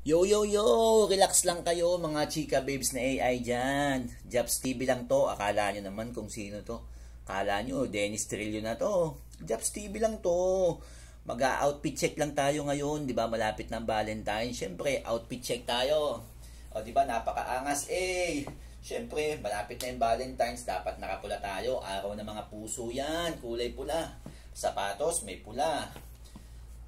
Yo, yo, yo! Relax lang kayo mga chika babes na AI dyan. Jobs TV lang to. Akala nyo naman kung sino to. Akala nyo, Dennis Trillo na to. Jobs TV lang to. Mag-outfit check lang tayo ngayon. Diba malapit ng Valentine. Siyempre, outfit check tayo. O diba, napakaangas Siyempre, malapit na yung Valentine's. Dapat nakapula tayo. Araw ng mga puso yan. Kulay pula. Sapatos, may pula.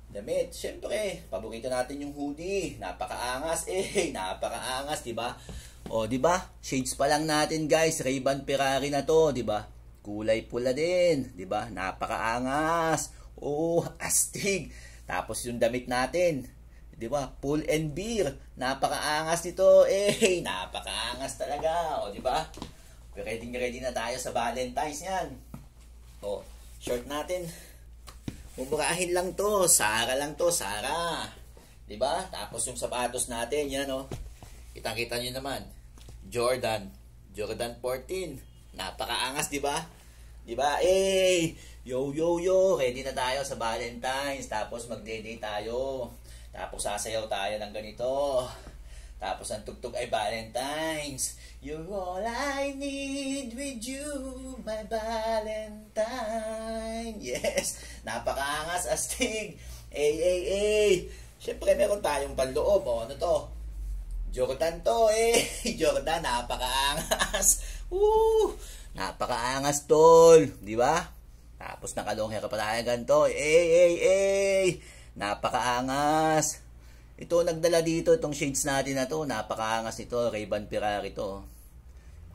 Damit, syempre, paborito natin yung hoodie. Napakaangas napakaangas, 'di ba? O, 'di ba? Shades pa lang natin, guys. Ray-Ban Ferrari na 'to, 'di ba? Kulay pula din, 'di ba? Napakaangas. Oh, astig. Tapos yung damit natin, 'di ba? Pull and beer. Napakaangas nito. Napakaangas talaga, o 'di ba? Ready na tayo sa Valentine's 'yan. O, short natin. Mumurahin lang to, Sara lang to, Sara. 'Di ba? Tapos yung sapatos natin, yan oh. Kitang-kita niyo naman. Jordan 14. Napakaangas, 'di ba? 'Di ba? Yo yo yo, ready na tayo sa Valentine's. Tapos magde-date tayo. Tapos sasayaw tayo ng ganito. Tapos ang tugtog ay Valentine's. You're all I need with you, my Valentine. Yes, napakaangas, astig. Siyempre meron tayong panloob. O, ano to? Jordan to, Jordan, napakaangas. Napakaangas, tol. Di ba? Tapos nakalong hair pa tayo ganito. Napakaangas. Ito nagdala dito, itong shades natin na to. Napakaangas nito, Ray-Ban Ferrari to.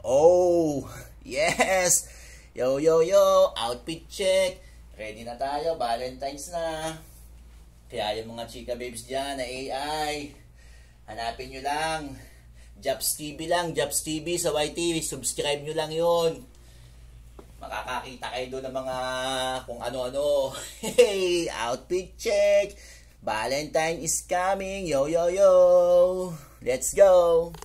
Oh, yes! Yo, yo, yo! Outfit check! Ready na tayo, Valentine's na. Kaya yung mga chika babes dyan na AI, hanapin nyo lang. Jobs TV lang, Jobs TV sa YT. Subscribe nyo lang yun. Makakakita kayo doon ng mga kung ano-ano. Outfit check! Valentine is coming, yo yo yo. Let's go.